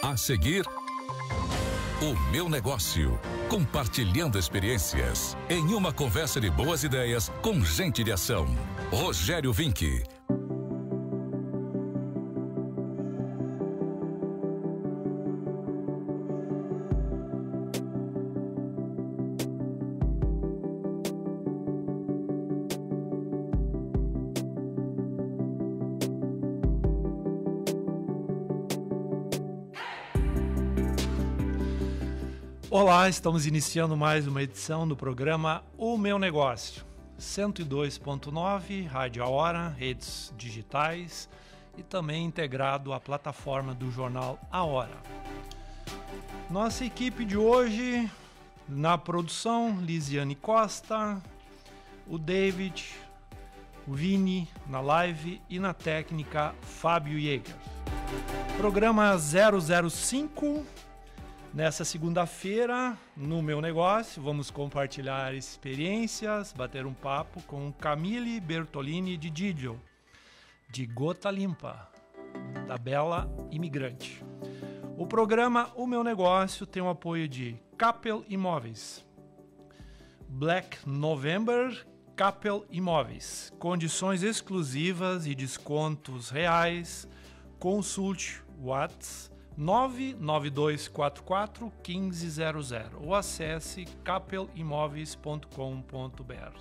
A seguir, O Meu Negócio. Compartilhando experiências em uma conversa de boas ideias com gente de ação. Rogério Vinck. Olá, estamos iniciando mais uma edição do programa O Meu Negócio. 102.9, Rádio A Hora, redes digitais e também integrado à plataforma do jornal A Hora. Nossa equipe de hoje, na produção, Lisiane Costa, o David, o Vini na live e na técnica, Fábio Jäger. Programa 005. Nessa segunda-feira, no Meu Negócio, vamos compartilhar experiências, bater um papo com Camille Bertolini de Didio, de Gota Limpa, da Bela Imigrante. O programa O Meu Negócio tem o apoio de Capel Imóveis, Black November, Capel Imóveis, condições exclusivas e descontos reais. Consulte WhatsApp 992441500 ou acesse capelimóveis.com.br.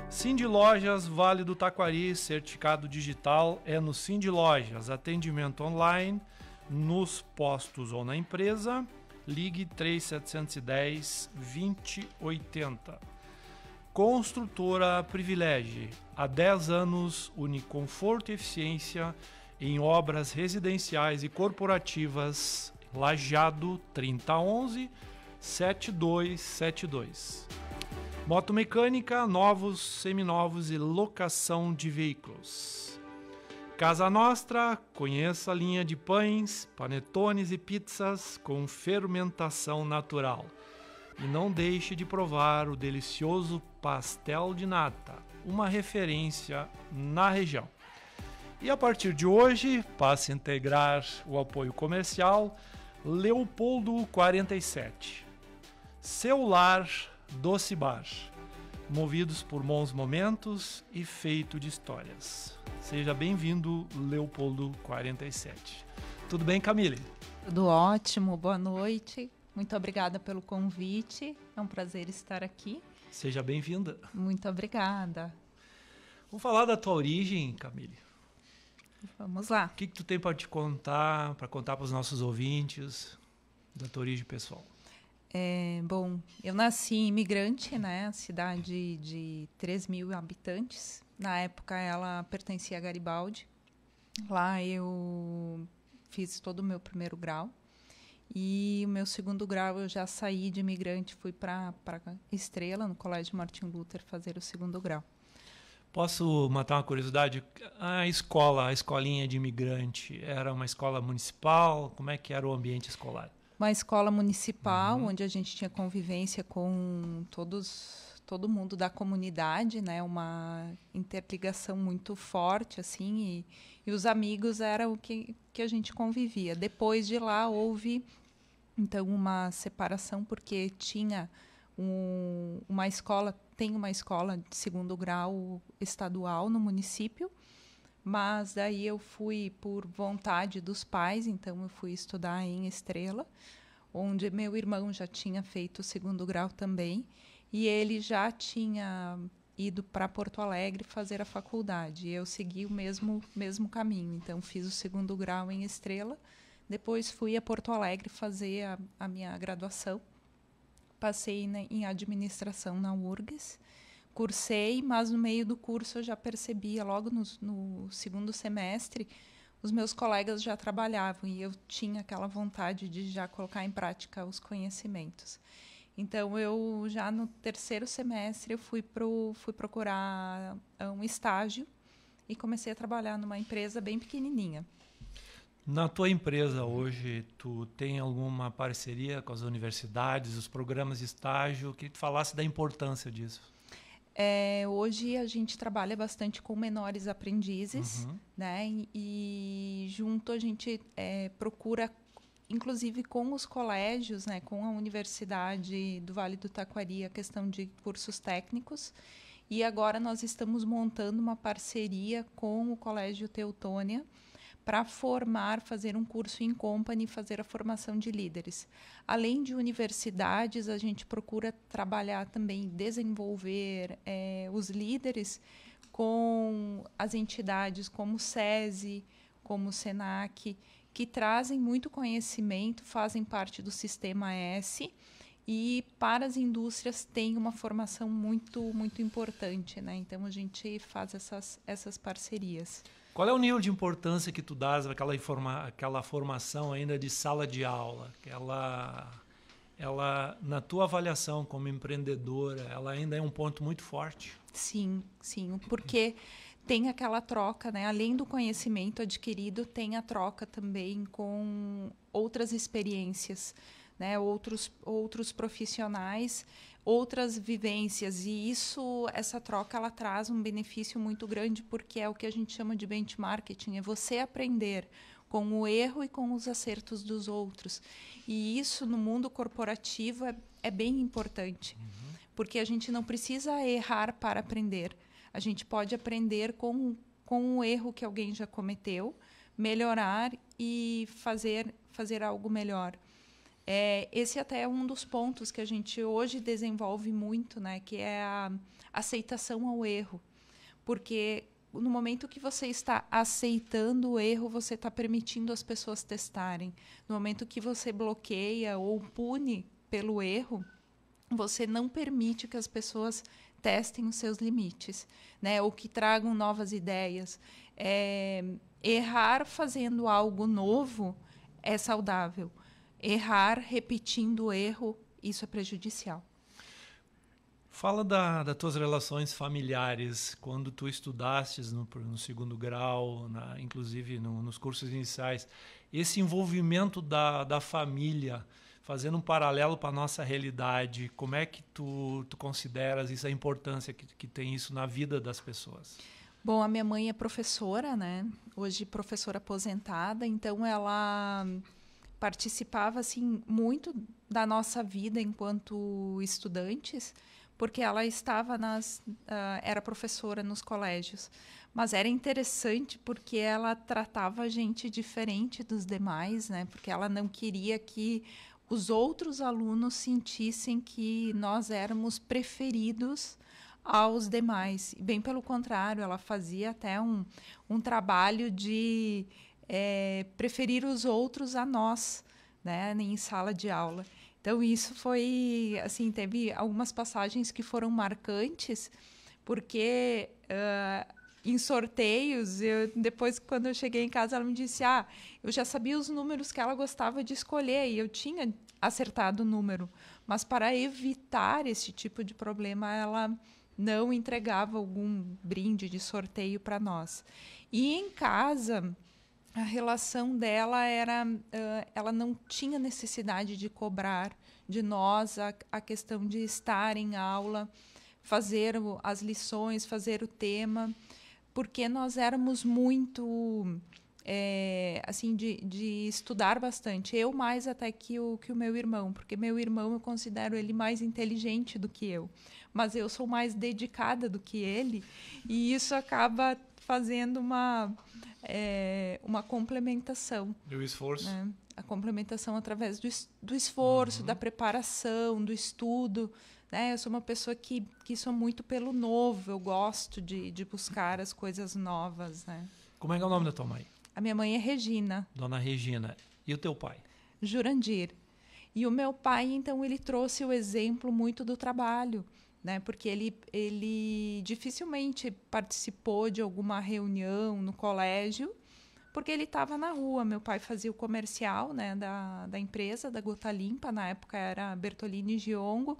Cindy Lojas Vale do Taquari, certificado digital é no Cindy Lojas, atendimento online nos postos ou na empresa, ligue 3710-2080. Construtora Privilégio, há 10 anos, une conforto e eficiência em obras residenciais e corporativas. Lajeado 3011-7272. Motomecânica, novos, seminovos e locação de veículos. Casa Nostra, conheça a linha de pães, panetones e pizzas com fermentação natural. E não deixe de provar o delicioso pastel de nata, uma referência na região. E a partir de hoje, passe a integrar o apoio comercial Leopoldo 47. Seu lar, doce bar. Movidos por bons momentos e feito de histórias. Seja bem-vindo, Leopoldo 47. Tudo bem, Camille? Tudo ótimo, boa noite. Muito obrigada pelo convite. É um prazer estar aqui. Seja bem-vinda. Muito obrigada. Vamos falar da tua origem, Camille. Vamos lá. O que tu tem para contar para os nossos ouvintes da tua origem pessoal? Bom, eu nasci imigrante, né? Cidade de 3.000 habitantes. Na época, ela pertencia a Garibaldi. Lá eu fiz todo o meu primeiro grau. E o meu segundo grau eu já saí de imigrante, fui para Estrela, no Colégio Martin Luther, fazer o segundo grau. Posso matar uma curiosidade? A escolinha de imigrante, era uma escola municipal? Como é que era o ambiente escolar? Uma escola municipal, onde a gente tinha convivência com todo mundo da comunidade, né? Uma interligação muito forte, assim, e os amigos eram o que a gente convivia. Depois de lá houve, então, uma separação, porque tinha uma escola de segundo grau estadual no município, mas daí eu fui por vontade dos pais, então eu fui estudar em Estrela, onde meu irmão já tinha feito o segundo grau também, e ele já tinha ido para Porto Alegre fazer a faculdade. Eu segui o mesmo caminho, então fiz o segundo grau em Estrela, depois fui a Porto Alegre fazer a minha graduação. Passei em administração na URGS, cursei, mas no meio do curso eu já percebia, logo no segundo semestre, os meus colegas já trabalhavam e eu tinha aquela vontade de já colocar em prática os conhecimentos. Então, eu já no terceiro semestre eu fui procurar um estágio e comecei a trabalhar numa empresa bem pequenininha. Na tua empresa hoje, tu tem alguma parceria com as universidades, os programas de estágio? Que tu falasse da importância disso. Hoje a gente trabalha bastante com menores aprendizes, né? E junto a gente procura, inclusive com os colégios, né? Com a Universidade do Vale do Taquari, a questão de cursos técnicos. E agora nós estamos montando uma parceria com o Colégio Teutônia para fazer um curso em company, fazer a formação de líderes. Além de universidades, a gente procura trabalhar também, desenvolver os líderes com as entidades como o SESI, como o SENAC, que trazem muito conhecimento, fazem parte do Sistema S, e para as indústrias tem uma formação muito, muito importante, né? Então, a gente faz essas parcerias. Qual é o nível de importância que tu dás àquela formação ainda de sala de aula? Ela, na tua avaliação como empreendedora, ela ainda é um ponto muito forte? Sim, porque tem aquela troca, né? Além do conhecimento adquirido, tem a troca também com outras experiências, né? Outros profissionais, outras vivências, e essa troca ela traz um benefício muito grande, porque é o que a gente chama de benchmarking, é você aprender com o erro e com os acertos dos outros. E isso no mundo corporativo é bem importante, porque a gente não precisa errar para aprender. A gente pode aprender com o erro que alguém já cometeu, melhorar e fazer algo melhor. Esse até é um dos pontos que a gente hoje desenvolve muito, né, que é a aceitação ao erro. Porque no momento que você está aceitando o erro, você está permitindo as pessoas testarem. No momento que você bloqueia ou pune pelo erro, você não permite que as pessoas testem os seus limites, né, ou que tragam novas ideias. Errar fazendo algo novo é saudável. Errar repetindo o erro, isso é prejudicial. Fala das tuas relações familiares, quando tu estudastes no segundo grau, inclusive nos cursos iniciais. Esse envolvimento da família, fazendo um paralelo para a nossa realidade, como é que tu consideras isso, a importância que tem isso na vida das pessoas? Bom, a minha mãe é professora, né? Hoje professora aposentada, então ela participava assim muito da nossa vida enquanto estudantes, porque ela estava era professora nos colégios. Mas era interessante porque ela tratava a gente diferente dos demais, né? Porque ela não queria que os outros alunos sentissem que nós éramos preferidos aos demais. Bem pelo contrário, ela fazia até um trabalho de preferir os outros a nós, né, em sala de aula. Então, isso foi, assim, teve algumas passagens que foram marcantes, porque em sorteios, depois, quando eu cheguei em casa, ela me disse, eu já sabia os números que ela gostava de escolher, e eu tinha acertado o número, mas para evitar esse tipo de problema, ela não entregava algum brinde de sorteio para nós. E em casa, a relação dela ela não tinha necessidade de cobrar de nós a questão de estar em aula, fazer as lições, fazer o tema, porque nós éramos muito assim de estudar bastante. Eu mais até que o meu irmão, porque meu irmão eu considero ele mais inteligente do que eu, mas eu sou mais dedicada do que ele, e isso acaba fazendo uma complementação. E o esforço. Né? A complementação através do esforço, da preparação, do estudo. Né? Eu sou uma pessoa que sou muito pelo novo, eu gosto de buscar as coisas novas. Né? Como é que é o nome da tua mãe? A minha mãe é Regina. Dona Regina. E o teu pai? Jurandir. E o meu pai, então, ele trouxe o exemplo muito do trabalho. Né? Porque ele dificilmente participou de alguma reunião no colégio, porque ele estava na rua. Meu pai fazia o comercial, né, da empresa, da Gota Limpa, na época era Bertolini Giongo,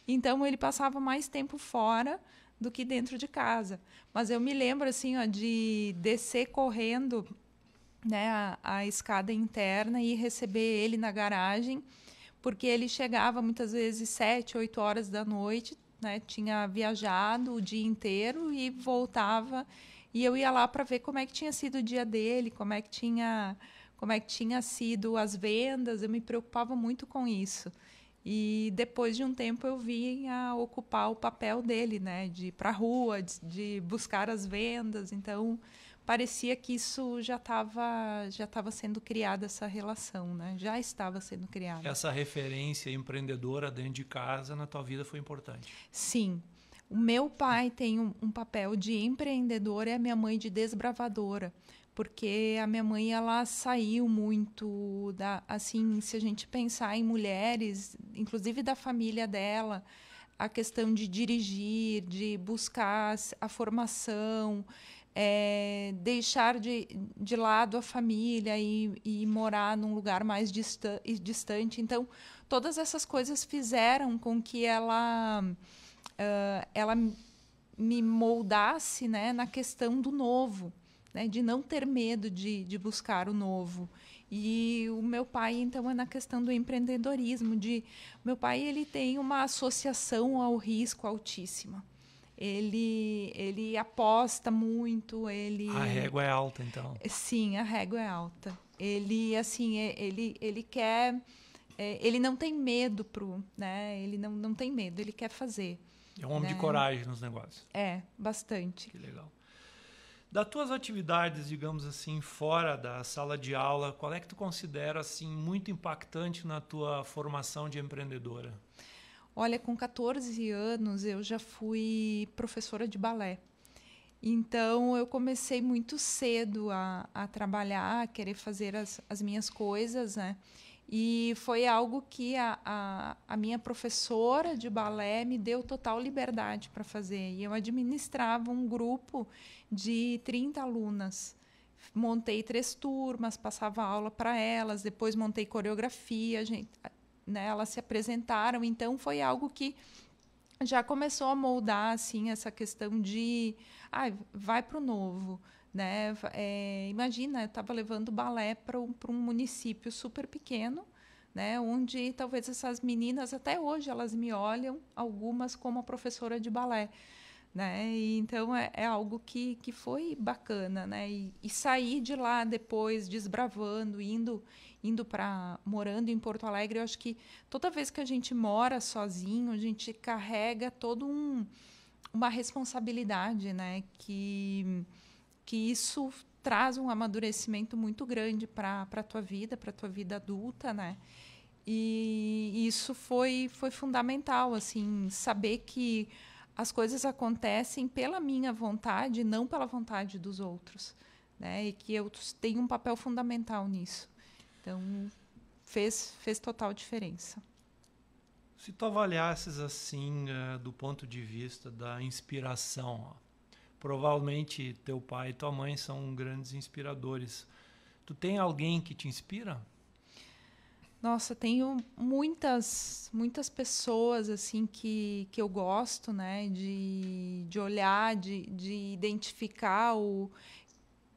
então ele passava mais tempo fora do que dentro de casa. Mas eu me lembro assim, de descer correndo, né, a escada interna e receber ele na garagem, porque ele chegava muitas vezes 7, 8 horas da noite, né? Tinha viajado o dia inteiro e voltava. E eu ia lá para ver como é que tinha sido o dia dele, como é que tinha sido as vendas. Eu me preocupava muito com isso. E depois de um tempo eu vinha ocupar o papel dele, né? De ir para a rua, de buscar as vendas. Então, parecia que isso já estava sendo criada, essa relação, né? Já estava sendo criada. Essa referência empreendedora dentro de casa na tua vida foi importante. Sim. O meu pai tem um papel de empreendedora e a minha mãe de desbravadora. Porque a minha mãe, ela saiu muito assim, se a gente pensar em mulheres, inclusive da família dela, a questão de dirigir, de buscar a formação, deixar de lado a família e morar num lugar mais distante. Então, todas essas coisas fizeram com que ela me moldasse, né, na questão do novo. Né, de não ter medo de buscar o novo. E o meu pai, então, é na questão do empreendedorismo. Meu pai, ele tem uma associação ao risco altíssima. Ele aposta muito. A régua é alta, então. Sim, a régua é alta. Ele quer... ele não tem medo, né? Ele não tem medo, ele quer fazer. É um homem de coragem nos negócios. Bastante. Que legal. Das tuas atividades, digamos assim, fora da sala de aula, qual é que tu considera assim muito impactante na tua formação de empreendedora? Olha, com 14 anos eu já fui professora de balé. Então eu comecei muito cedo a trabalhar, a querer fazer as minhas coisas, né? E foi algo que a minha professora de balé me deu total liberdade para fazer. E eu administrava um grupo de 30 alunas. Montei 3 turmas, passava aula para elas, depois montei coreografia, né, elas se apresentaram. Então, foi algo que já começou a moldar assim, essa questão de vai para o novo. Né? Imagina, eu estava levando balé para um município super pequeno, né? Onde talvez essas meninas, até hoje, elas me olham, algumas como a professora de balé. Né? E, então, é algo que foi bacana. Né? E sair de lá depois, desbravando, morando em Porto Alegre, eu acho que toda vez que a gente mora sozinho, a gente carrega toda uma responsabilidade, né? Que isso traz um amadurecimento muito grande para a tua vida adulta, né? E isso foi fundamental, assim, saber que as coisas acontecem pela minha vontade, não pela vontade dos outros, né? E que eu tenho um papel fundamental nisso. Então, fez total diferença. Se tu avaliasses assim, do ponto de vista da inspiração, provavelmente teu pai e tua mãe são grandes inspiradores. Tu tem alguém que te inspira? Nossa, tenho muitas pessoas assim que eu gosto, né, de olhar, de identificar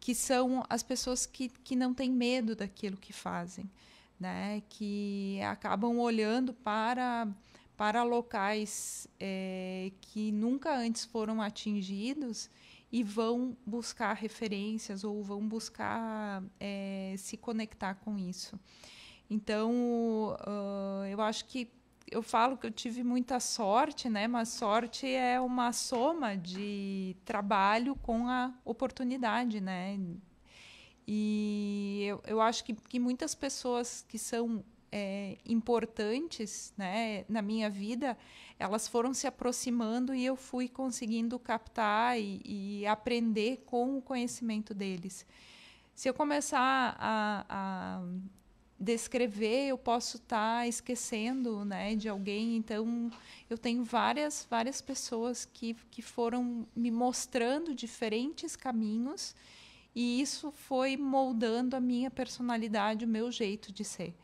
que são as pessoas que não têm medo daquilo que fazem, né, que acabam olhando para locais que nunca antes foram atingidos e vão buscar referências ou vão buscar se conectar com isso. Então, eu acho que eu falo que eu tive muita sorte, né? Mas sorte é uma soma de trabalho com a oportunidade, né? E eu acho que muitas pessoas que são importantes, né, na minha vida, elas foram se aproximando e eu fui conseguindo captar e aprender com o conhecimento deles. Se eu começar a descrever, eu posso estar esquecendo, né, de alguém. Então, eu tenho várias pessoas que foram me mostrando diferentes caminhos e isso foi moldando a minha personalidade, o meu jeito de ser.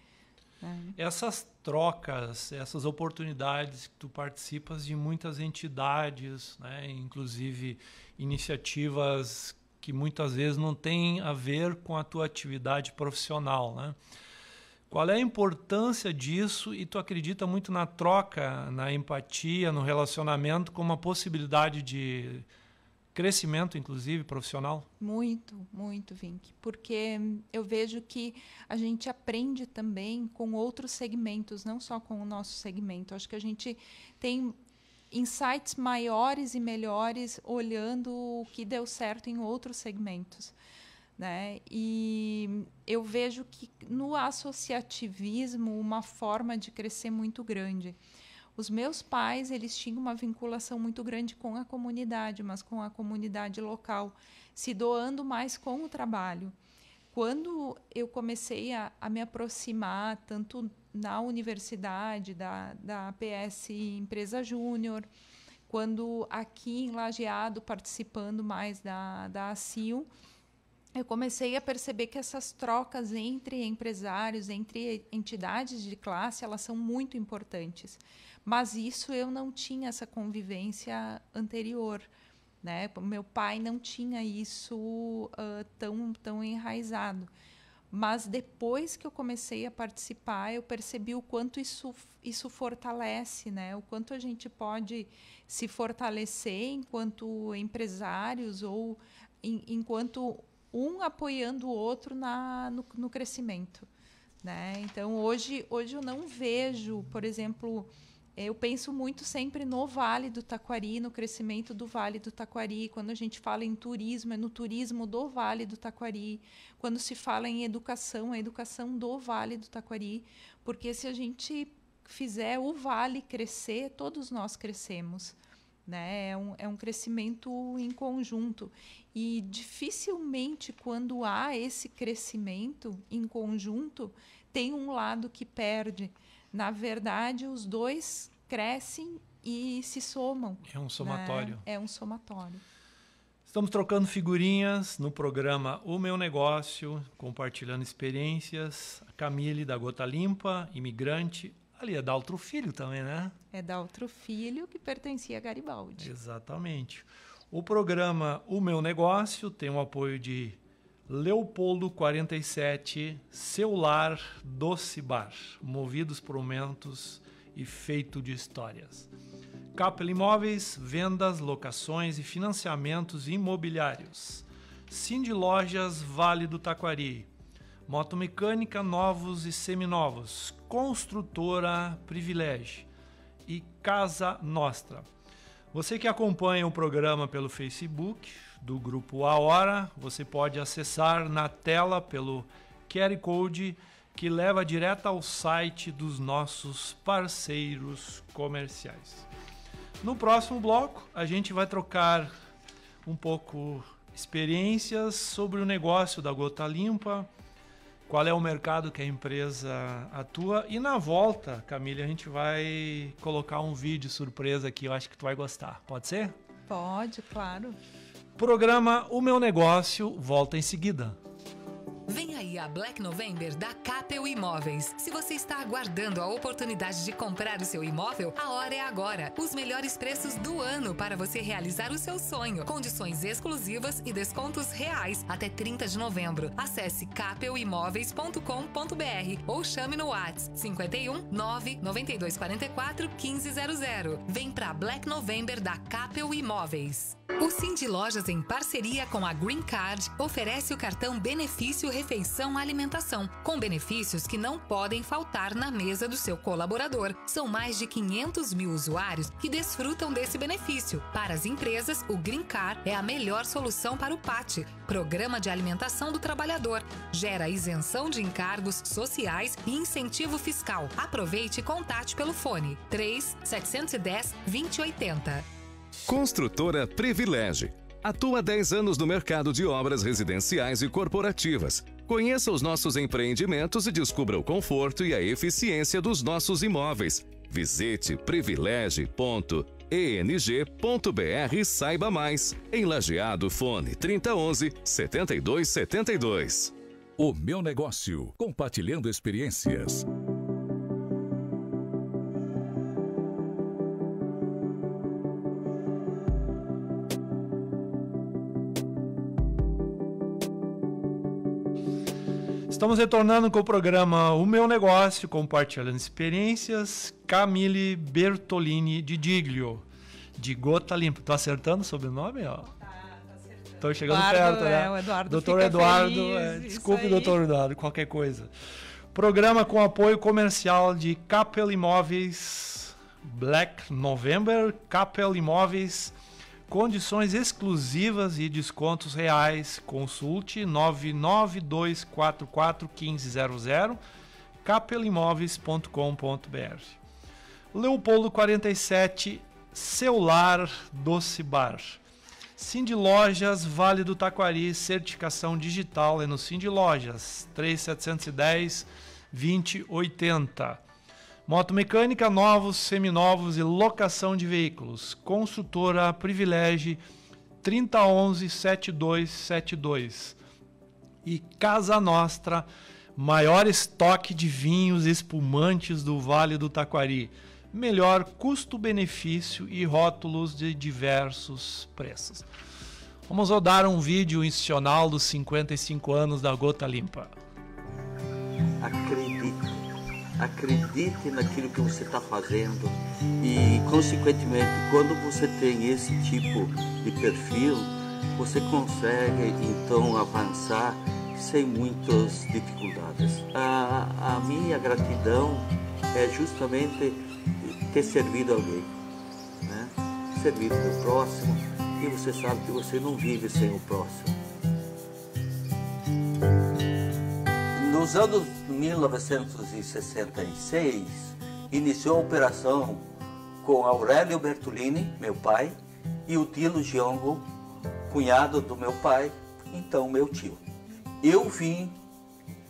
Essas trocas, essas oportunidades que tu participas de muitas entidades, né, inclusive iniciativas que muitas vezes não têm a ver com a tua atividade profissional, né? Qual é a importância disso e tu acredita muito na troca, na empatia, no relacionamento como uma possibilidade de crescimento, inclusive, profissional? Muito, muito, Vink. Porque eu vejo que a gente aprende também com outros segmentos, não só com o nosso segmento. Acho que a gente tem insights maiores e melhores olhando o que deu certo em outros segmentos, né? E eu vejo que no associativismo uma forma de crescer muito grande. Os meus pais, eles tinham uma vinculação muito grande com a comunidade, mas com a comunidade local, se doando mais com o trabalho. Quando eu comecei a me aproximar, tanto na universidade, da APS Empresa Júnior, quando aqui em Lajeado, participando mais da ACIL, eu comecei a perceber que essas trocas entre empresários, entre entidades de classe, elas são muito importantes. Mas isso eu não tinha essa convivência anterior, né? Meu pai não tinha isso tão enraizado. Mas depois que eu comecei a participar, eu percebi o quanto isso fortalece, né? O quanto a gente pode se fortalecer enquanto empresários ou enquanto um apoiando o outro no crescimento, né? Então, hoje eu não vejo, por exemplo, eu penso muito sempre no Vale do Taquari, no crescimento do Vale do Taquari. Quando a gente fala em turismo, é no turismo do Vale do Taquari. Quando se fala em educação, é a educação do Vale do Taquari. Porque se a gente fizer o Vale crescer, todos nós crescemos, né? É um crescimento em conjunto. E dificilmente, quando há esse crescimento em conjunto, tem um lado que perde. Na verdade, os dois crescem e se somam. É um somatório. Né? É um somatório. Estamos trocando figurinhas no programa O Meu Negócio, compartilhando experiências. A Camille, da Gota Limpa, imigrante. Ali é Daltro Filho também, né? É Daltro Filho, que pertencia a Garibaldi. Exatamente. O programa O Meu Negócio tem o apoio de Leopoldo 47, Seu Lar Doce Bar, movidos por momentos e feito de histórias. Capel Imóveis, vendas, locações e financiamentos imobiliários. Cindy Lojas Vale do Taquari. Motomecânica novos e seminovos. Construtora Privilégio. E Casa Nostra. Você que acompanha o programa pelo Facebook do Grupo A Hora, você pode acessar na tela pelo QR Code que leva direto ao site dos nossos parceiros comerciais. No próximo bloco, a gente vai trocar um pouco experiências sobre o negócio da Gota Limpa, qual é o mercado que a empresa atua. E na volta, Camille, a gente vai colocar um vídeo surpresa aqui, eu acho que tu vai gostar. Pode ser? Pode, claro. Programa O Meu Negócio volta em seguida. Vem aí a Black November da Capel Imóveis. Se você está aguardando a oportunidade de comprar o seu imóvel, a hora é agora. Os melhores preços do ano para você realizar o seu sonho. Condições exclusivas e descontos reais até 30 de novembro. Acesse capelimóveis.com.br ou chame no WhatsApp 51 99244 1500. Vem pra Black November da Capel Imóveis. O Cindy Lojas, em parceria com a Green Card, oferece o cartão Benefício Refeição Alimentação, com benefícios que não podem faltar na mesa do seu colaborador. São mais de 500 mil usuários que desfrutam desse benefício. Para as empresas, o Green Card é a melhor solução para o PAT, Programa de Alimentação do Trabalhador. Gera isenção de encargos sociais e incentivo fiscal. Aproveite e contate pelo fone 3-710-2080. Construtora Privilégio. Atua há 10 anos no mercado de obras residenciais e corporativas. Conheça os nossos empreendimentos e descubra o conforto e a eficiência dos nossos imóveis. Visite privilege.eng.br e saiba mais. Em Lajeado, fone 3011-7272. O Meu Negócio, compartilhando experiências. Estamos retornando com o programa O Meu Negócio, compartilhando experiências. Camille Bertolini de Diglio, de Gota Limpa. Tô acertando o sobrenome, ó? Acertando. Tô chegando Eduardo, perto, né? O Eduardo Doutor fica Eduardo, feliz, desculpe, doutor Eduardo, qualquer coisa. Programa com apoio comercial de Capel Imóveis, Black November, Capel Imóveis, condições exclusivas e descontos reais. Consulte 992441500, capelimóveis.com.br. Leopoldo 47, seu lar, Doce Bar. Cindy Lojas, Vale do Taquari, certificação digital é no Cindy Lojas, 3710-2080. Motomecânica, novos, seminovos e locação de veículos. Consultora Privilégio 3011-7272. E Casa Nostra, maior estoque de vinhos espumantes do Vale do Taquari. Melhor custo-benefício e rótulos de diversos preços. Vamos rodar um vídeo institucional dos 55 anos da Gota Limpa. Acredite naquilo que você está fazendo e, consequentemente, quando você tem esse tipo de perfil, você consegue, então, avançar sem muitas dificuldades. A minha gratidão é justamente ter servido alguém, né? Servir o meu próximo, e você sabe que você não vive sem o próximo. Nos anos 1966, iniciou a operação com Aurélio Bertolini, meu pai, e o Tilo Giongo, cunhado do meu pai, então meu tio. Eu vim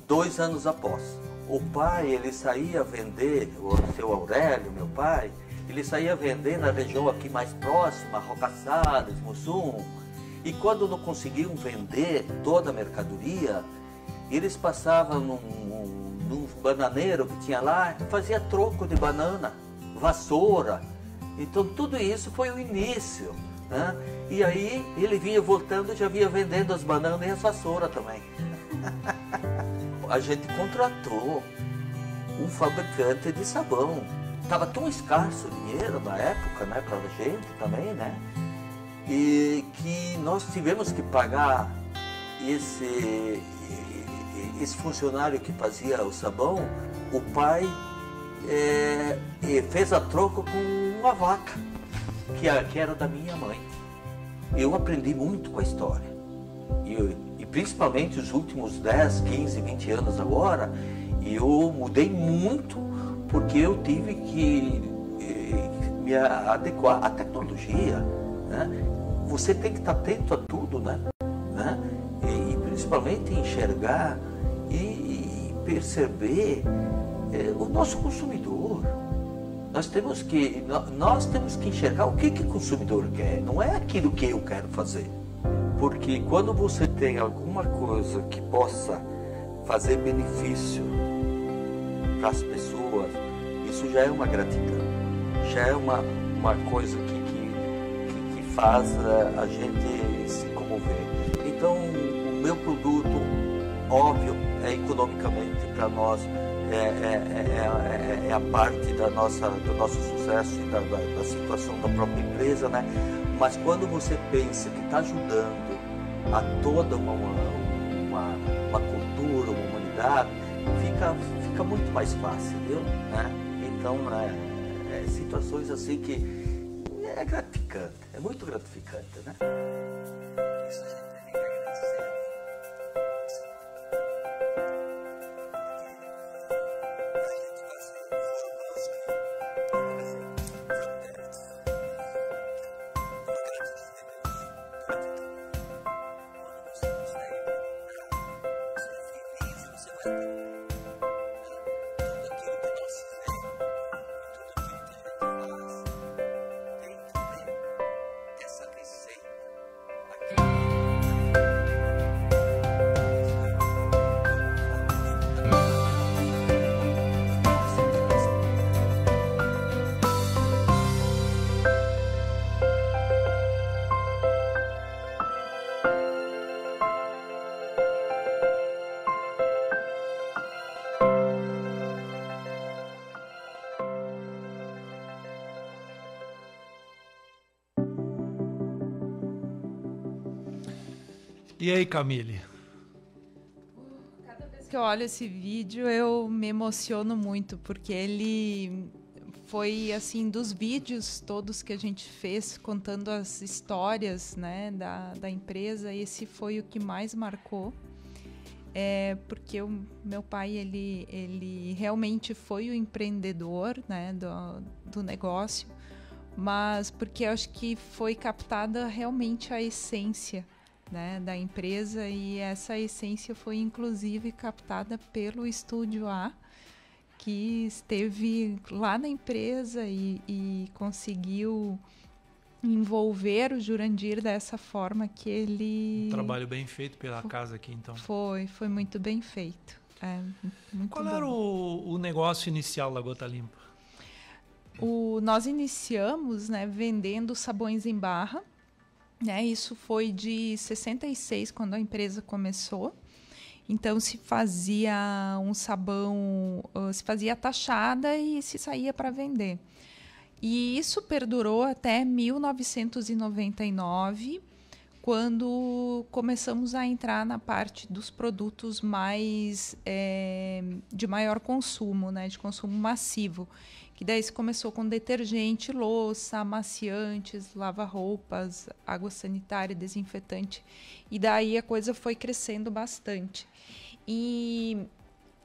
2 anos após. O pai, ele saía vender, o seu Aurélio, meu pai, ele saía vender na região aqui mais próxima, Rocaçadas, Mussum, e quando não conseguiam vender toda a mercadoria, eles passavam num bananeiro que tinha lá, fazia troco de banana, vassoura. Então tudo isso foi o início, né? E aí ele vinha voltando, já vinha vendendo as bananas e as vassouras também. A gente contratou um fabricante de sabão. Estava tão escasso o dinheiro na época, né, para a gente também, né? E que nós tivemos que pagar esse funcionário que fazia o sabão. O pai fez a troca com uma vaca, que era da minha mãe. Eu aprendi muito com a história. E principalmente os últimos 10, 15, 20 anos agora, eu mudei muito porque eu tive que me adequar à tecnologia, né? Você tem que estar atento a tudo, né? E principalmente enxergar e perceber o nosso consumidor. Nós temos que enxergar o que o consumidor quer, não é aquilo que eu quero fazer. Porque quando você tem alguma coisa que possa fazer benefício para as pessoas, isso já é uma gratidão, já é uma coisa que faz a gente se comover. Então, o meu produto, óbvio, é economicamente para nós, é a parte do nosso sucesso e da situação da própria empresa, né? Mas quando você pensa que está ajudando a toda uma cultura, uma humanidade, fica muito mais fácil, viu? Né? Então, situações assim que é gratificante, é muito gratificante, né? Isso a gente tem que agradecer. E aí, Camille? Cada vez que eu olho esse vídeo, eu me emociono muito, porque ele foi, assim, dos vídeos todos que a gente fez, contando as histórias, né, da empresa, esse foi o que mais marcou. Porque o meu pai, ele realmente foi o empreendedor, né, do negócio, mas porque eu acho que foi captada realmente a essência, né, da empresa, e essa essência foi inclusive captada pelo Estúdio A, que esteve lá na empresa e conseguiu envolver o Jurandir dessa forma que ele... Um trabalho bem feito pela casa aqui, então. Foi muito bem feito. Muito Qual bom. era o negócio inicial da Gota Limpa? Nós iniciamos, né, vendendo sabões em barra, né? Isso foi de 66, quando a empresa começou. Então, se fazia um sabão, se fazia taxada e se saía para vender. E isso perdurou até 1999, quando começamos a entrar na parte dos produtos mais de maior consumo, né, de consumo massivo. Que daí se começou com detergente, louça, amaciantes, lava-roupas, água sanitária, desinfetante. E daí a coisa foi crescendo bastante. E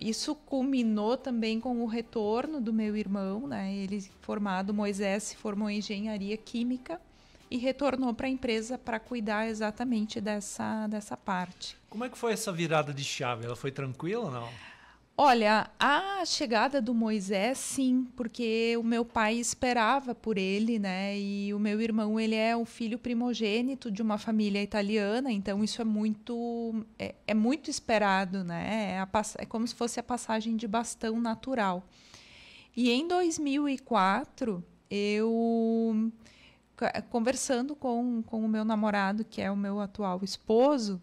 isso culminou também com o retorno do meu irmão, né? Ele Moisés, se formou em engenharia química e retornou para a empresa para cuidar exatamente dessa parte. Como é que foi essa virada de chave? Ela foi tranquila ou não? Olha, a chegada do Moisés, sim, porque o meu pai esperava por ele, né? E o meu irmão, ele é o filho primogênito de uma família italiana, então isso é muito esperado, né? É como se fosse a passagem de bastão natural. E em 2004, eu, conversando com o meu namorado, que é o meu atual esposo,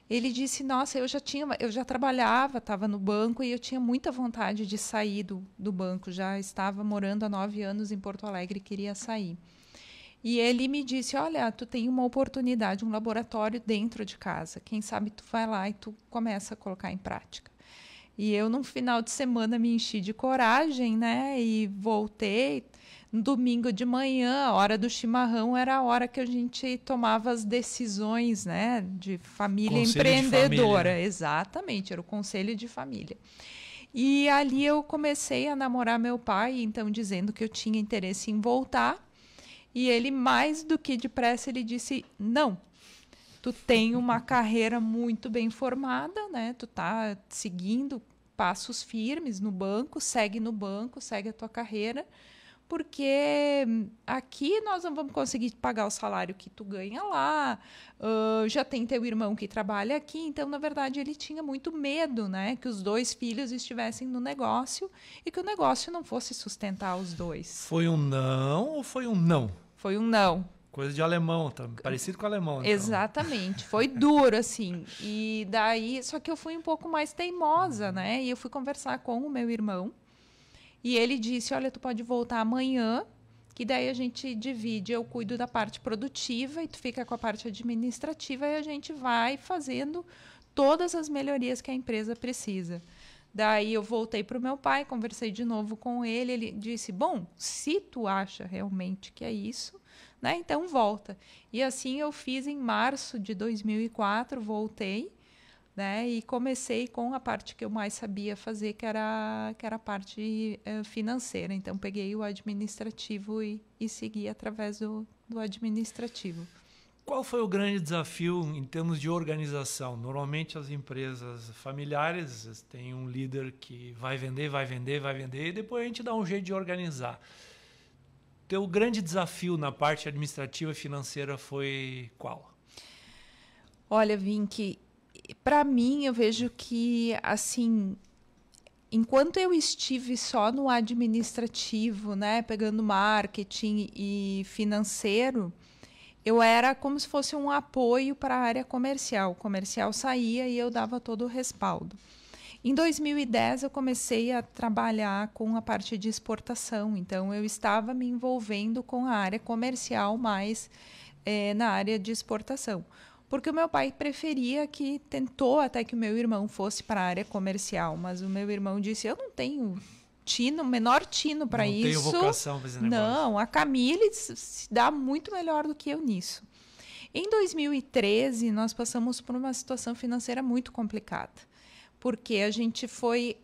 ele disse, nossa, eu já trabalhava, estava no banco e eu tinha muita vontade de sair do banco. Já estava morando há 9 anos em Porto Alegre e queria sair. E ele me disse, olha, tu tem uma oportunidade, um laboratório dentro de casa. Quem sabe tu vai lá e tu começa a colocar em prática. E eu, num final de semana, me enchi de coragem, né? E voltei. No domingo de manhã, a hora do chimarrão era a hora que a gente tomava as decisões, né, de família empreendedora. De família. Exatamente, era o conselho de família. E ali eu comecei a namorar meu pai, então dizendo que eu tinha interesse em voltar. E ele, mais do que depressa, ele disse, não, tu tem uma carreira muito bem formada, né? Tu tá seguindo passos firmes no banco, segue a tua carreira, porque aqui nós não vamos conseguir pagar o salário que tu ganha lá, já tem teu irmão que trabalha aqui, então, na verdade, ele tinha muito medo, né, que os 2 filhos estivessem no negócio e que o negócio não fosse sustentar os 2. Foi um não ou foi um não? Foi um não. Coisa de alemão, tá? Parecido com alemão. Então. Exatamente, foi duro, assim. E daí, só que eu fui um pouco mais teimosa, né, e eu fui conversar com o meu irmão. E ele disse, olha, tu pode voltar amanhã, que daí a gente divide, eu cuido da parte produtiva e tu fica com a parte administrativa e a gente vai fazendo todas as melhorias que a empresa precisa. Daí eu voltei para o meu pai, conversei de novo com ele, ele disse, bom, se tu acha realmente que é isso, né, então volta. E assim eu fiz em março de 2004, voltei, né, e comecei com a parte que eu mais sabia fazer, que era a parte financeira. Então, peguei o administrativo e segui através do administrativo. Qual foi o grande desafio em termos de organização? Normalmente, as empresas familiares têm um líder que vai vender, e depois a gente dá um jeito de organizar. Teu grande desafio na parte administrativa e financeira foi qual? Olha, Vinck, para mim, eu vejo que, assim, enquanto eu estive só no administrativo, né, pegando marketing e financeiro, eu era como se fosse um apoio para a área comercial. O comercial saía e eu dava todo o respaldo. Em 2010, eu comecei a trabalhar com a parte de exportação. Então, eu estava me envolvendo com a área comercial mais na área de exportação. porque o meu pai preferia tentou até que o meu irmão fosse para a área comercial, mas o meu irmão disse, eu não tenho menor tino para isso. Não tenho vocação para esse negócio. Não, a Camille se dá muito melhor do que eu nisso. Em 2013, nós passamos por uma situação financeira muito complicada, porque a gente foi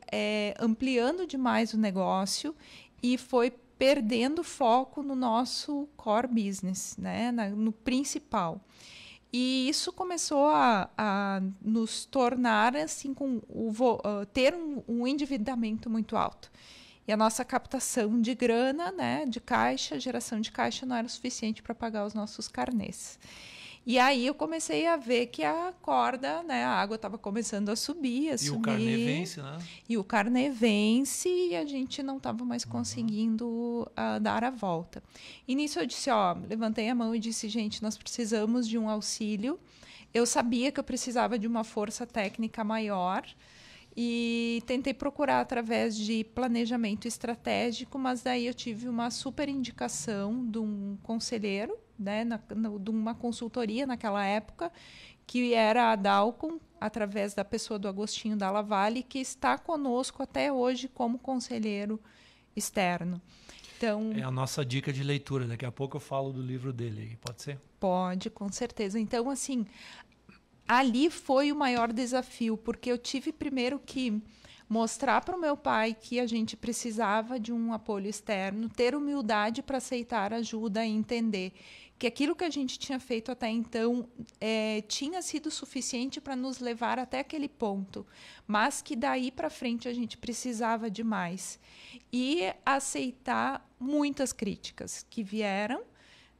ampliando demais o negócio e foi perdendo foco no nosso core business, né? No principal. E isso começou a nos tornar assim, ter um endividamento muito alto. E a nossa captação de grana, né, de caixa, geração de caixa, não era suficiente para pagar os nossos carnês. E aí eu comecei a ver que a corda, né, a água estava começando a subir, E o carnê vence, né? E o carnê vence e a gente não estava mais conseguindo dar a volta. E nisso eu disse, levantei a mão e disse, gente, nós precisamos de um auxílio. Eu sabia que eu precisava de uma força técnica maior e tentei procurar através de planejamento estratégico, mas daí eu tive uma super indicação de um conselheiro, né, de uma consultoria naquela época, que era a Dalcom, através da pessoa do Agostinho Dalla Valle, que está conosco até hoje como conselheiro externo. Então, é a nossa dica de leitura. Daqui a pouco eu falo do livro dele. Pode ser? Pode, com certeza. Então, assim, ali foi o maior desafio, porque eu tive primeiro que mostrar para o meu pai que a gente precisava de um apoio externo, ter humildade para aceitar ajuda e entender que aquilo que a gente tinha feito até então tinha sido suficiente para nos levar até aquele ponto, mas que daí para frente a gente precisava de mais. E aceitar muitas críticas que vieram,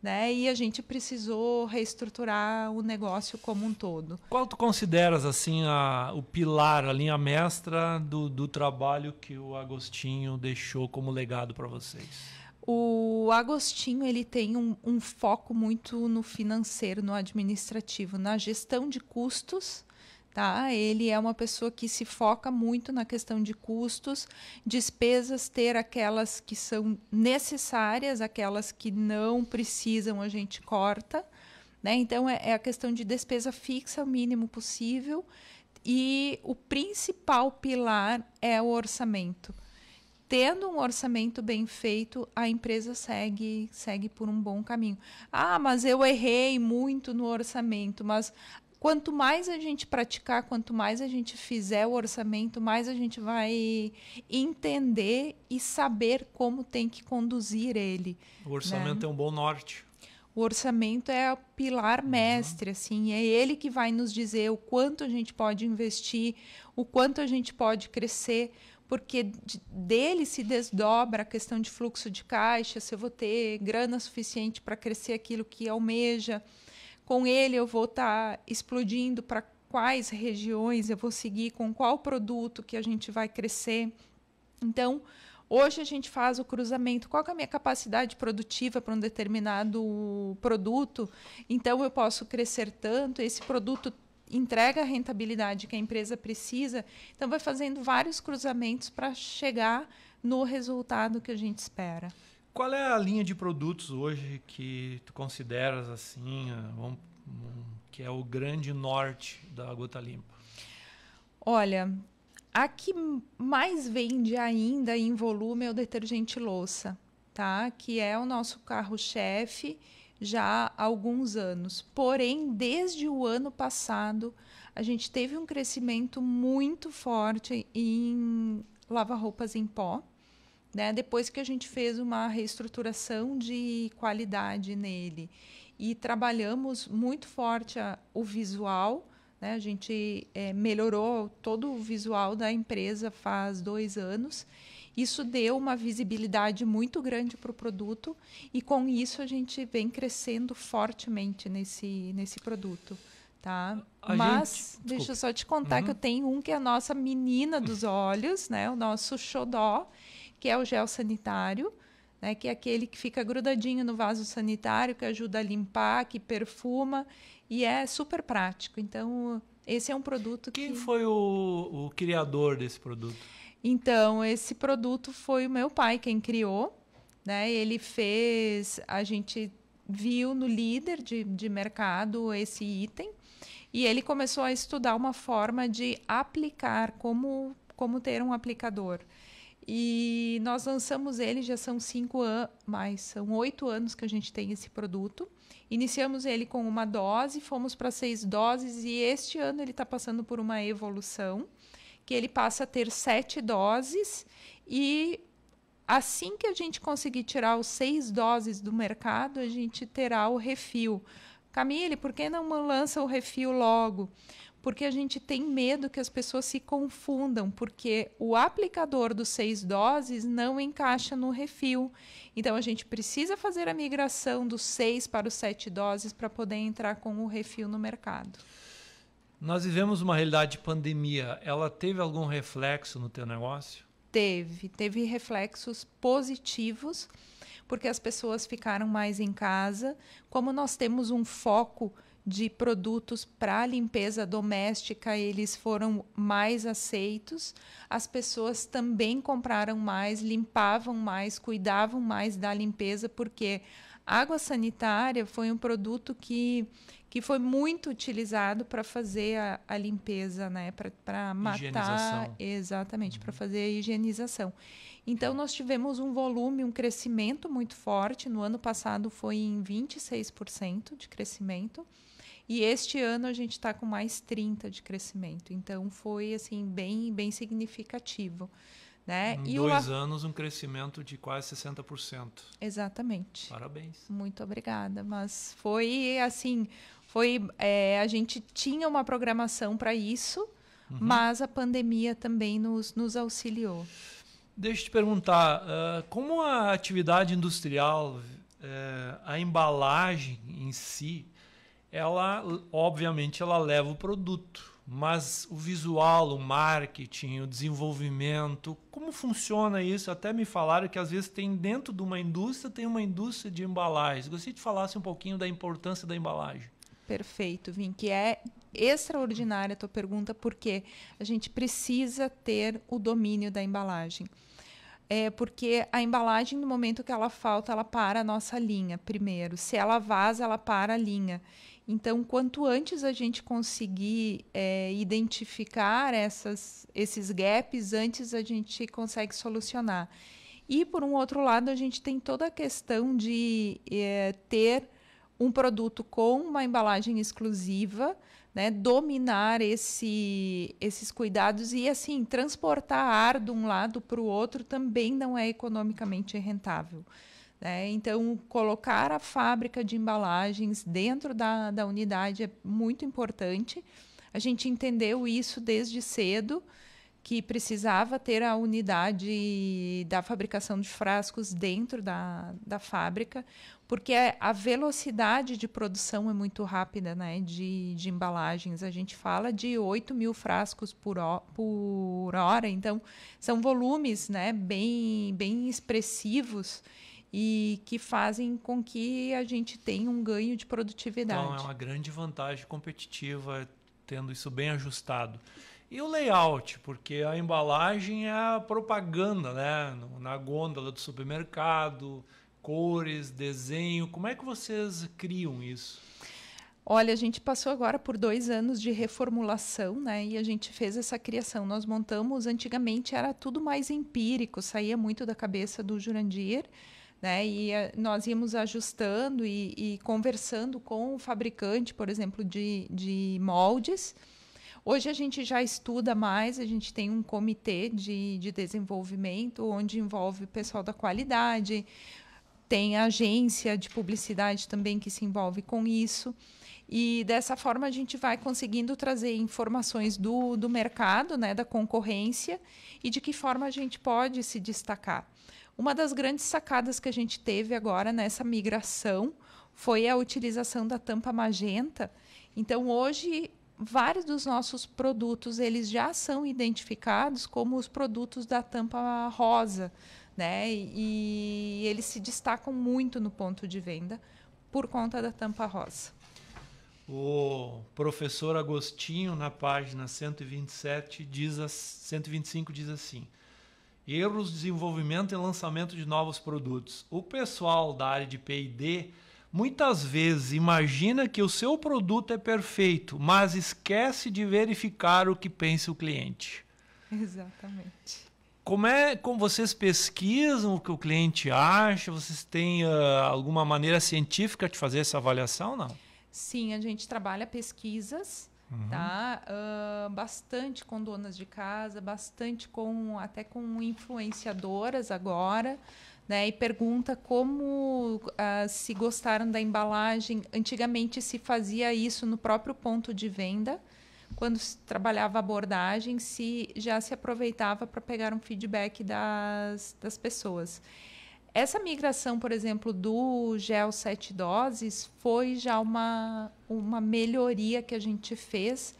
né? E a gente precisou reestruturar o negócio como um todo. Qual tu consideras assim o pilar, a linha mestra do trabalho que o Agostinho deixou como legado para vocês? O Agostinho ele tem um foco muito no financeiro, no administrativo, na gestão de custos. Tá? Ele é uma pessoa que se foca muito na questão de custos, despesas, ter aquelas que são necessárias, aquelas que não precisam a gente corta, né? Então é a questão de despesa fixa o mínimo possível, e o principal pilar é o orçamento. Tendo um orçamento bem feito, a empresa segue por um bom caminho. Mas eu errei muito no orçamento, mas quanto mais a gente praticar, quanto mais a gente fizer o orçamento, mais a gente vai entender e saber como tem que conduzir ele. O orçamento, né? É um bom norte. O orçamento é o pilar mestre, assim, é ele que vai nos dizer o quanto a gente pode investir, o quanto a gente pode crescer, porque dele se desdobra a questão de fluxo de caixa, se eu vou ter grana suficiente para crescer aquilo que almeja. Com ele eu vou estar explodindo para quais regiões eu vou seguir, com qual produto que a gente vai crescer. Então, hoje a gente faz o cruzamento. Qual que é a minha capacidade produtiva para um determinado produto? Então, eu posso crescer tanto, esse produto entrega a rentabilidade que a empresa precisa. Então, vai fazendo vários cruzamentos para chegar no resultado que a gente espera. Qual é a linha de produtos hoje que tu consideras assim, que é o grande norte da Gota Limpa? Olha, a que mais vende ainda em volume é o detergente louça, tá? Que é o nosso carro-chefe já há alguns anos. Porém, desde o ano passado, a gente teve um crescimento muito forte em lava-roupas em pó, né? Depois que a gente fez uma reestruturação de qualidade nele e trabalhamos muito forte o visual, né? A gente melhorou todo o visual da empresa faz 2 anos. Isso deu uma visibilidade muito grande para o produto e, com isso, a gente vem crescendo fortemente nesse produto. Tá? Mas, deixa eu só te contar que eu tenho um que é a nossa menina dos olhos, né? O nosso xodó, que é o gel sanitário, né? Que é aquele que fica grudadinho no vaso sanitário, que ajuda a limpar, que perfuma e é super prático. Então, esse é um produto que... Quem foi o criador desse produto? Então, esse produto foi o meu pai quem criou, né? Ele fez... A gente viu no líder de mercado esse item E ele começou a estudar uma forma de aplicar, como ter um aplicador. E nós lançamos ele, já são 5 anos, são 8 anos que a gente tem esse produto. Iniciamos ele com 1 dose, fomos para 6 doses e este ano ele está passando por uma evolução, que ele passa a ter 7 doses e assim que a gente conseguir tirar os 6 doses do mercado, a gente terá o refil. Camille, por que não lança o refil logo? Porque a gente tem medo que as pessoas se confundam, porque o aplicador dos 6 doses não encaixa no refil. Então, a gente precisa fazer a migração dos 6 para os 7 doses para poder entrar com o refil no mercado. Nós vivemos uma realidade de pandemia. Ela teve algum reflexo no teu negócio? Teve reflexos positivos, porque as pessoas ficaram mais em casa. Como nós temos um foco de produtos para limpeza doméstica, eles foram mais aceitos. As pessoas também compraram mais, limpavam mais, cuidavam mais da limpeza, porque água sanitária foi um produto que foi muito utilizado para fazer a limpeza, né? Para matar, exatamente, para fazer a higienização. Então, nós tivemos um volume, um crescimento muito forte. No ano passado foi em 26% de crescimento. E este ano a gente está com mais 30% de crescimento. Então, foi assim, bem significativo. Né? Em 2 anos, um crescimento de quase 60%. Exatamente. Parabéns. Muito obrigada. Mas foi assim, a gente tinha uma programação para isso, mas a pandemia também nos auxiliou. Deixa eu te perguntar, como a atividade industrial, a embalagem em si, ela, obviamente, ela leva o produto, mas o visual, o marketing, o desenvolvimento, como funciona isso? Até me falaram que às vezes tem dentro de uma indústria, tem uma indústria de embalagens. Gostaria de falasse um pouquinho da importância da embalagem. Perfeito, Vim, que é extraordinária a tua pergunta, porque a gente precisa ter o domínio da embalagem. Porque a embalagem, no momento que ela falta, ela para a nossa linha primeiro. Se ela vaza, ela para a linha. Então, quanto antes a gente conseguir identificar esses gaps, antes a gente consegue solucionar. E, por um outro lado, a gente tem toda a questão de ter um produto com uma embalagem exclusiva, né, dominar esses cuidados e, assim, transportar ar de um lado para o outro também não é economicamente rentável. Né? Então, colocar a fábrica de embalagens dentro da unidade é muito importante. A gente entendeu isso desde cedo, que precisava ter a unidade da fabricação de frascos dentro da fábrica, porque a velocidade de produção é muito rápida, né, de embalagens. A gente fala de 8.000 frascos por hora, então são volumes, né, bem expressivos e que fazem com que a gente tenha um ganho de produtividade. Então, é uma grande vantagem competitiva tendo isso bem ajustado. E o layout, porque a embalagem é a propaganda, né? Na gôndola do supermercado, cores, desenho. Como é que vocês criam isso? Olha, a gente passou agora por 2 anos de reformulação, né? E a gente fez essa criação. Nós montamos, antigamente era tudo mais empírico, saía muito da cabeça do Jurandir, né? E nós íamos ajustando e conversando com o fabricante, por exemplo, de moldes. Hoje a gente já estuda mais, a gente tem um comitê de desenvolvimento, onde envolve o pessoal da qualidade, tem a agência de publicidade também que se envolve com isso. E dessa forma a gente vai conseguindo trazer informações do mercado, né, da concorrência, e de que forma a gente pode se destacar. Uma das grandes sacadas que a gente teve agora nessa migração foi a utilização da tampa magenta. Então, hoje, vários dos nossos produtos eles já são identificados como os produtos da tampa rosa, né? E eles se destacam muito no ponto de venda por conta da tampa rosa. O professor Agostinho, na página 125, diz assim: erros de desenvolvimento e lançamento de novos produtos. O pessoal da área de P&D muitas vezes imagina que o seu produto é perfeito, mas esquece de verificar o que pensa o cliente. Exatamente. Como vocês pesquisam o que o cliente acha? Vocês têm alguma maneira científica de fazer essa avaliação, não? Sim, a gente trabalha pesquisas, tá? Bastante com donas de casa, bastante até com influenciadoras agora, né? E pergunta como se gostaram da embalagem. Antigamente se fazia isso no próprio ponto de venda. Quando se trabalhava a abordagem, já se aproveitava para pegar um feedback das pessoas. Essa migração, por exemplo, do gel 7 doses foi já uma melhoria que a gente fez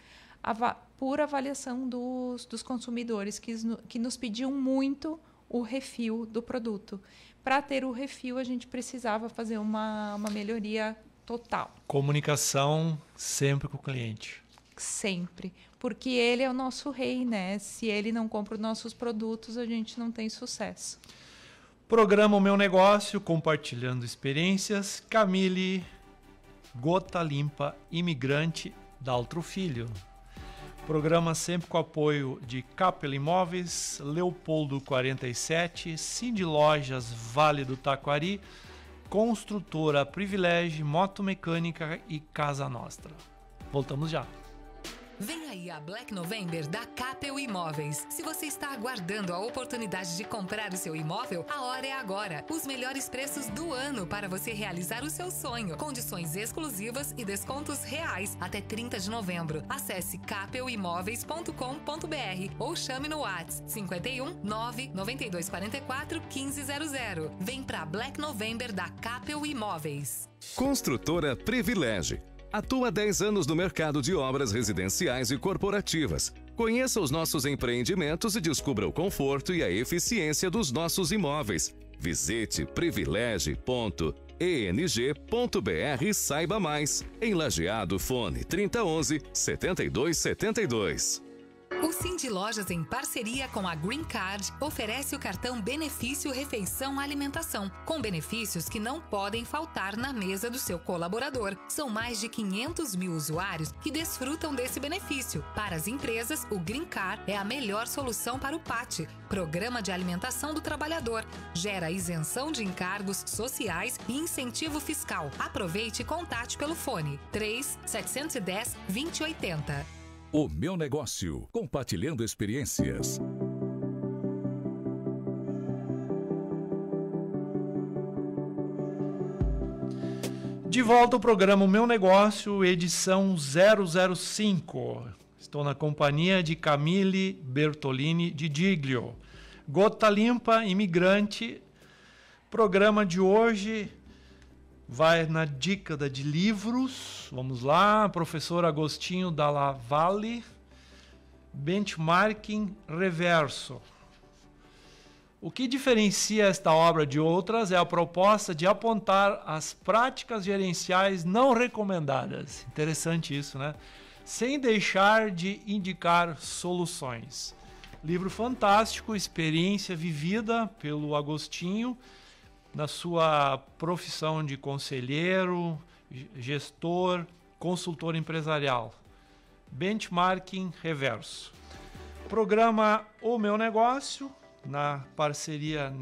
por avaliação dos consumidores, que nos pediam muito o refil do produto. Para ter o refil, a gente precisava fazer uma melhoria total. Comunicação sempre com o cliente. Sempre, porque ele é o nosso rei, né? Se ele não compra os nossos produtos, a gente não tem sucesso. Programa O Meu Negócio, compartilhando experiências. Camille Gota Limpa, imigrante, Daltro Filho. Programa sempre com apoio de Capel Imóveis, Leopoldo 47, Cindy Lojas Vale do Taquari, Construtora Privilégio, Moto Mecânica e Casa Nostra. Voltamos já. Vem aí a Black November da Capel Imóveis. Se você está aguardando a oportunidade de comprar o seu imóvel, a hora é agora. Os melhores preços do ano para você realizar o seu sonho. Condições exclusivas e descontos reais até 30 de novembro. Acesse capelimóveis.com.br ou chame no WhatsApp 51 99244 1500. Vem pra Black November da Capel Imóveis. Construtora Privilégio. Atua há 10 anos no mercado de obras residenciais e corporativas. Conheça os nossos empreendimentos e descubra o conforto e a eficiência dos nossos imóveis. Visite privilege.eng.br e saiba mais. Em Lajeado, fone 3011-7272. O Cindy Lojas, em parceria com a Green Card, oferece o cartão Benefício Refeição Alimentação, com benefícios que não podem faltar na mesa do seu colaborador. São mais de 500 mil usuários que desfrutam desse benefício. Para as empresas, o Green Card é a melhor solução para o PAT, Programa de Alimentação do Trabalhador. Gera isenção de encargos sociais e incentivo fiscal. Aproveite e contate pelo fone 3-710-2080. O Meu Negócio, compartilhando experiências. De volta ao programa O Meu Negócio, edição 005. Estou na companhia de Camille Bertolini de Giglio. Gota Limpa, imigrante. Programa de hoje vai na dica de livros. Vamos lá, professor Agostinho Dalla Valle. Benchmarking reverso. O que diferencia esta obra de outras é a proposta de apontar as práticas gerenciais não recomendadas. Interessante isso, né? Sem deixar de indicar soluções. Livro fantástico, experiência vivida pelo Agostinho na sua profissão de conselheiro, gestor, consultor empresarial. Benchmarking reverso. Programa O Meu Negócio, na parceria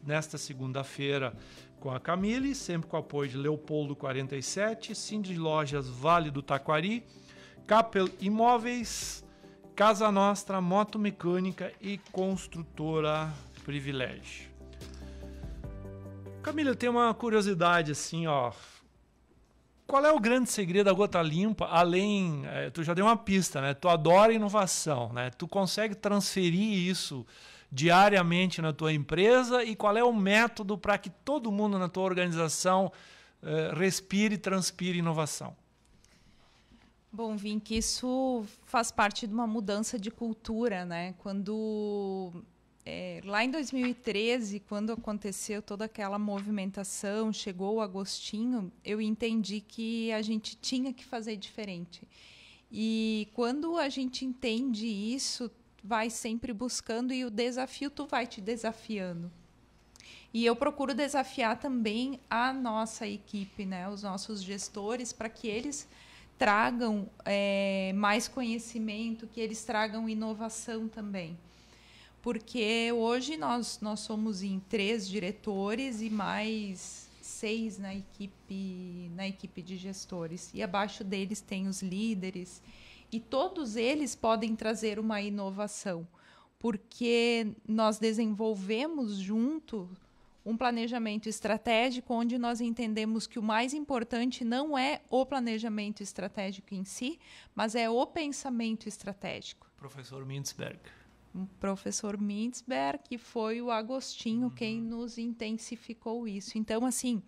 nesta segunda-feira com a Camille, sempre com o apoio de Leopoldo 47, Cindy Lojas Vale do Taquari, Capel Imóveis, Casa Nostra, Moto Mecânica e Construtora Privilégio. Camila, eu tenho uma curiosidade assim, ó. Qual é o grande segredo da Gota Limpa, além... tu já deu uma pista, né? Tu adora inovação, né? Tu consegue transferir isso diariamente na tua empresa e qual é o método para que todo mundo na tua organização respire e transpire inovação? Bom, Vink, isso faz parte de uma mudança de cultura, né? Quando... lá em 2013, quando aconteceu toda aquela movimentação, chegou o Agostinho, eu entendi que a gente tinha que fazer diferente. E quando a gente entende isso, vai sempre buscando e o desafio tu vai te desafiando. E eu procuro desafiar também a nossa equipe, né, os nossos gestores, para que eles tragam mais conhecimento, que eles tragam inovação também. Porque hoje nós somos em 3 diretores e mais 6 na equipe de gestores. E abaixo deles tem os líderes. E todos eles podem trazer uma inovação, porque nós desenvolvemos junto um planejamento estratégico onde nós entendemos que o mais importante não é o planejamento estratégico em si, mas é o pensamento estratégico. Professor Mintzberg. O professor Mintzberg, que foi o Agostinho quem nos intensificou isso. Então, assim,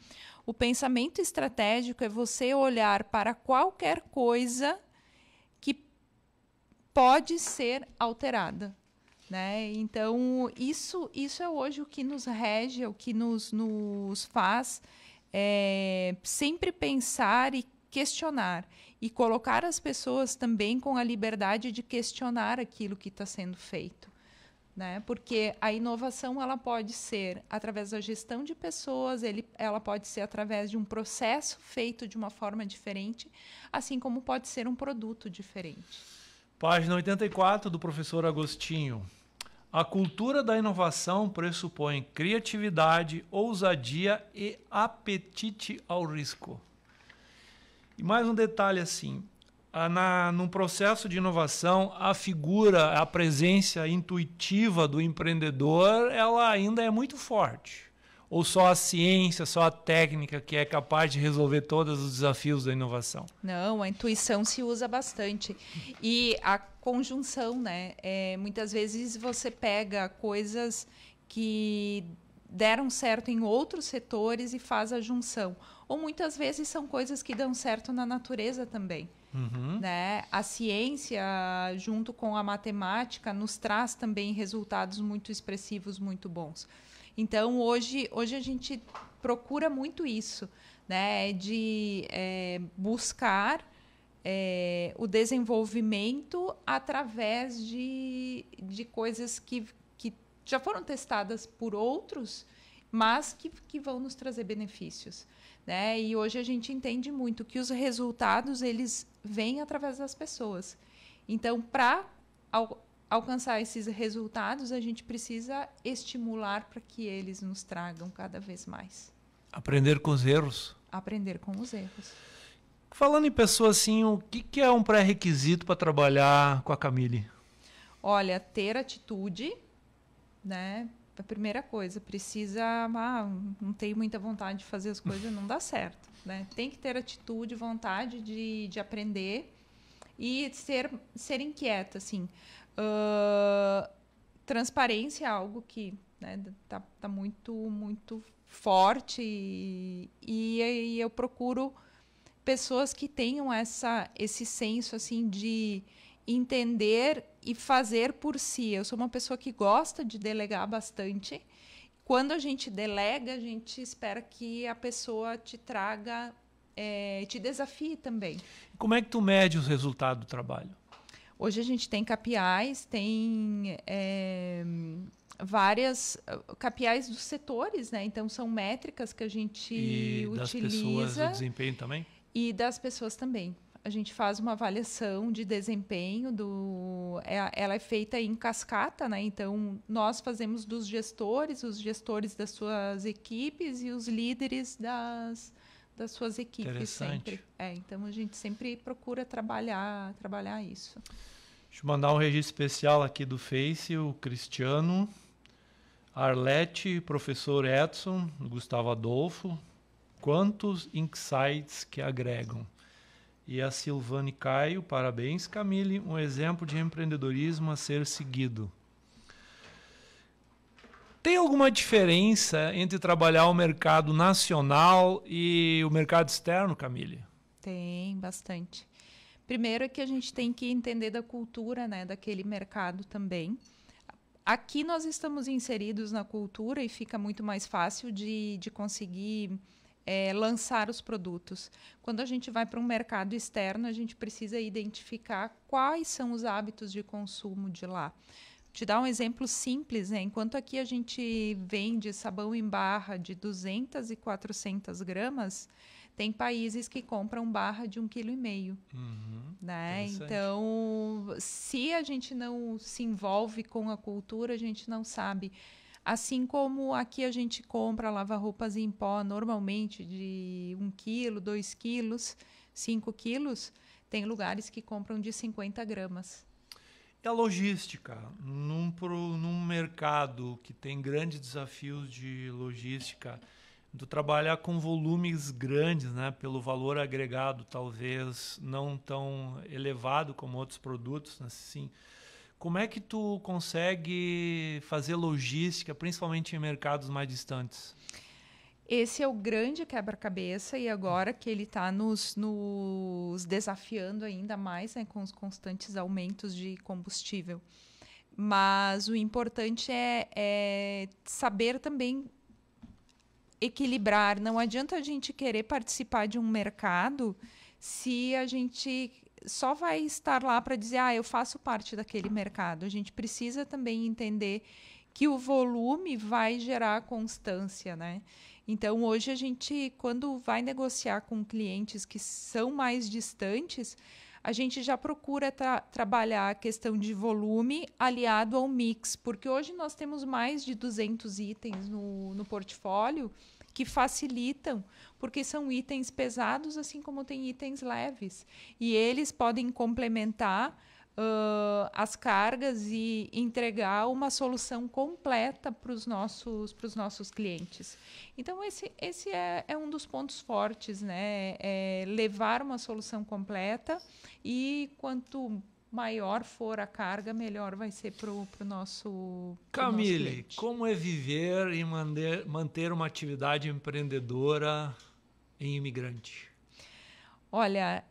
o pensamento estratégico é você olhar para qualquer coisa que pode ser alterada. Né? Então, isso é hoje o que nos rege, é o que nos faz sempre pensar e questionar. E colocar as pessoas também com a liberdade de questionar aquilo que está sendo feito. Né? Porque a inovação ela pode ser através da gestão de pessoas, ela pode ser através de um processo feito de uma forma diferente, assim como pode ser um produto diferente. Página 84 do professor Agostinho. A cultura da inovação pressupõe criatividade, ousadia e apetite ao risco. E mais um detalhe assim, num processo de inovação, a figura, a presença intuitiva do empreendedor, ela ainda é muito forte. Ou só a ciência, só a técnica que é capaz de resolver todos os desafios da inovação? Não, a intuição se usa bastante. E a conjunção, né? Muitas vezes você pega coisas que deram certo em outros setores e faz a junção. Ou muitas vezes são coisas que dão certo na natureza também. Né? A ciência, junto com a matemática, nos traz também resultados muito expressivos, muito bons. Então, hoje a gente procura muito isso, né? De buscar o desenvolvimento através de coisas que já foram testadas por outros, mas que vão nos trazer benefícios. Né? E hoje a gente entende muito que os resultados eles vêm através das pessoas. Então, para alcançar esses resultados, a gente precisa estimular para que eles nos tragam cada vez mais. Aprender com os erros. Aprender com os erros. Falando em pessoas assim, o que é um pré-requisito para trabalhar com a Camille? Olha, ter atitude, né? A primeira coisa, precisa... não tenho muita vontade de fazer as coisas, não dá certo. Né? Tem que ter atitude, vontade de aprender e ser inquieta, assim. Transparência é algo que tá muito, muito forte e eu procuro pessoas que tenham esse senso assim, de entender e fazer por si. Eu sou uma pessoa que gosta de delegar bastante. Quando a gente delega, a gente espera que a pessoa te traga, te desafie também. Como é que tu mede os resultados do trabalho? Hoje a gente tem KPIs, tem várias KPIs dos setores, né? Então são métricas que a gente utiliza. E das pessoas, o desempenho também? E das pessoas também. A gente faz uma avaliação de desempenho, ela é feita em cascata, né? Então nós fazemos dos gestores, os gestores das suas equipes e os líderes das suas equipes sempre. Então a gente sempre procura trabalhar isso. Deixa eu mandar um registro especial aqui do Face, o Cristiano, Arlete, professor Edson, Gustavo Adolfo. Quantos insights que agregam? E a Silvane Caio, parabéns, Camille, um exemplo de empreendedorismo a ser seguido. Tem alguma diferença entre trabalhar o mercado nacional e o mercado externo, Camille? Tem, bastante. Primeiro é que a gente tem que entender da cultura, né, daquele mercado também. Aqui nós estamos inseridos na cultura e fica muito mais fácil de conseguir lançar os produtos. Quando a gente vai para um mercado externo, a gente precisa identificar quais são os hábitos de consumo de lá. te dar um exemplo simples, né? Enquanto aqui a gente vende sabão em barra de 200 e 400 gramas, tem países que compram barra de 1,5 kg. Né? Então, se a gente não se envolve com a cultura, a gente não sabe. Assim como aqui a gente compra lava-roupas em pó normalmente de 1 kg, 2 quilos, 5 quilos, tem lugares que compram de 50 gramas. E a logística? Num mercado que tem grandes desafios de logística, tu trabalhar com volumes grandes, né, pelo valor agregado talvez não tão elevado como outros produtos, assim, como é que tu consegue fazer logística, principalmente em mercados mais distantes? Esse é o grande quebra-cabeça e agora que ele está nos desafiando ainda mais, né, com os constantes aumentos de combustível. Mas o importante é saber também equilibrar. Não adianta a gente querer participar de um mercado se a gente só vai estar lá para dizer, eu faço parte daquele mercado. A gente precisa também entender que o volume vai gerar constância, né? Então, hoje a gente, quando vai negociar com clientes que são mais distantes, a gente já procura trabalhar a questão de volume aliado ao mix, porque hoje nós temos mais de 200 itens no portfólio que facilitam, porque são itens pesados, assim como tem itens leves. E eles podem complementar as cargas e entregar uma solução completa para os nossos clientes. Então, esse é um dos pontos fortes, né? É levar uma solução completa e quanto maior for a carga, melhor vai ser para o nosso Camille, como é viver e manter uma atividade empreendedora em imigrante? Olha,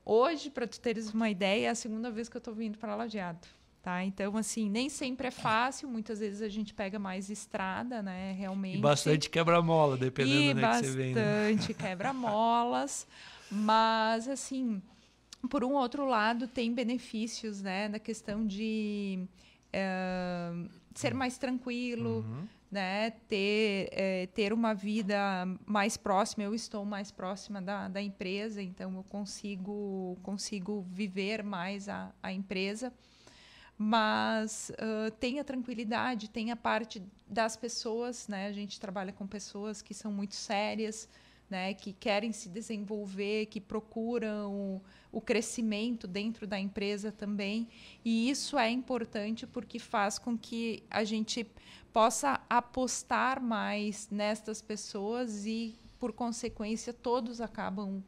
hoje, para tu teres uma ideia, é a segunda vez que eu estou vindo para Lajeado. Tá? Então, assim, nem sempre é fácil. Muitas vezes a gente pega mais estrada, né? Realmente. E bastante quebra-mola, dependendo de onde você vem. Né? Bastante quebra-molas. Mas, assim, por um outro lado, tem benefícios, né? Na questão de ser mais tranquilo, né? Ter uma vida mais próxima. Eu estou mais próxima da empresa, então eu consigo viver mais a empresa. Mas tem a tranquilidade, tem a parte das pessoas, né? A gente trabalha com pessoas que são muito sérias, né? Que querem se desenvolver, que procuram o crescimento dentro da empresa também. E isso é importante porque faz com que a gente possa apostar mais nestas pessoas e, por consequência, todos acabam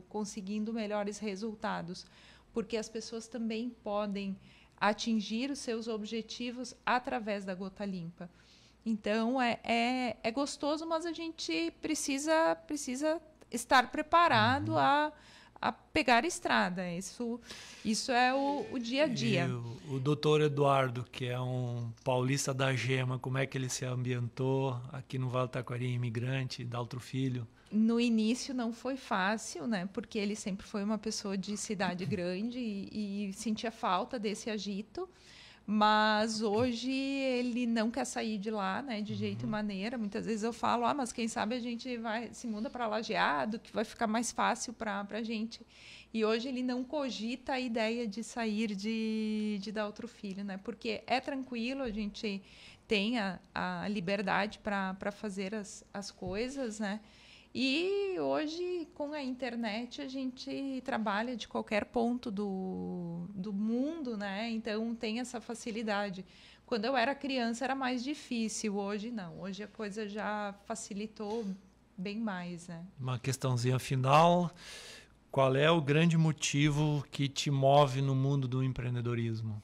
conseguindo melhores resultados, porque as pessoas também podem atingir os seus objetivos através da Gota Limpa. Então, é gostoso, mas a gente precisa estar preparado a pegar a estrada. Isso é o dia a dia. E o doutor Eduardo, que é um paulista da Gema, como é que ele se ambientou aqui no Vale do Taquari, imigrante, Daltro Filho? No início não foi fácil, né? Porque ele sempre foi uma pessoa de cidade grande e sentia falta desse agito. Mas hoje ele não quer sair de lá, né, de jeito e maneira. Muitas vezes eu falo, mas quem sabe a gente se muda para Lajeado, que vai ficar mais fácil para a gente. E hoje ele não cogita a ideia de sair de Daltro Filho, né? Porque é tranquilo, a gente tem a liberdade para fazer as coisas, né? E hoje, com a internet, a gente trabalha de qualquer ponto do mundo, né? Então, tem essa facilidade. Quando eu era criança, era mais difícil. Hoje, não. Hoje, a coisa já facilitou bem mais, né? Uma questãozinha final. Qual é o grande motivo que te move no mundo do empreendedorismo?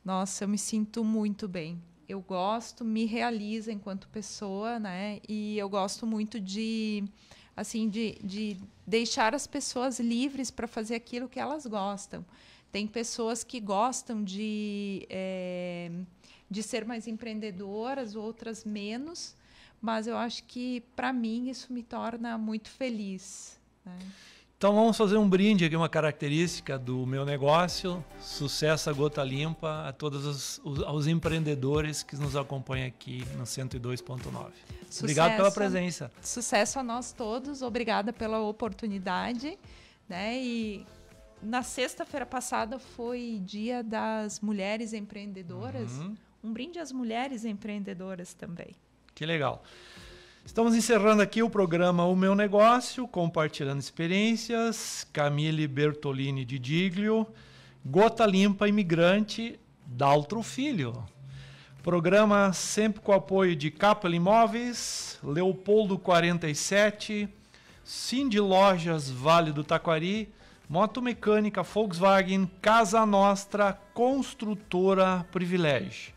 Nossa, eu me sinto muito bem. Eu gosto, me realiza enquanto pessoa, né? E eu gosto muito de deixar as pessoas livres para fazer aquilo que elas gostam. Tem pessoas que gostam de ser mais empreendedoras, outras menos, mas eu acho que, para mim, isso me torna muito feliz, né? Então vamos fazer um brinde aqui, uma característica do meu negócio. Sucesso a Gota Limpa a todos os empreendedores que nos acompanham aqui no 102.9. Obrigado pela presença. Sucesso a nós todos, obrigada pela oportunidade, né? E na sexta-feira passada foi Dia das Mulheres Empreendedoras. Um brinde às mulheres empreendedoras também. Que legal. Estamos encerrando aqui o programa O Meu Negócio, compartilhando experiências. Camille Bertolini de Diglio, Gota Limpa Imigrante, Daltro Filho. Programa sempre com o apoio de Capel Imóveis, Leopoldo 47, Cindy Lojas Vale do Taquari, Moto Mecânica Volkswagen, Casa Nostra, Construtora Privilégio.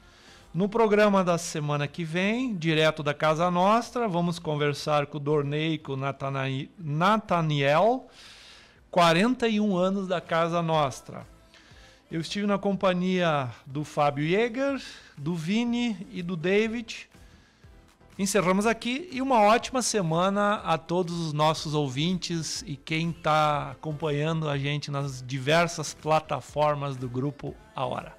No programa da semana que vem, direto da Casa Nostra, vamos conversar com o Dornei, com o Nathaniel, 41 anos da Casa Nostra. Eu estive na companhia do Fábio Jäger, do Vini e do David. Encerramos aqui e uma ótima semana a todos os nossos ouvintes e quem está acompanhando a gente nas diversas plataformas do Grupo A Hora.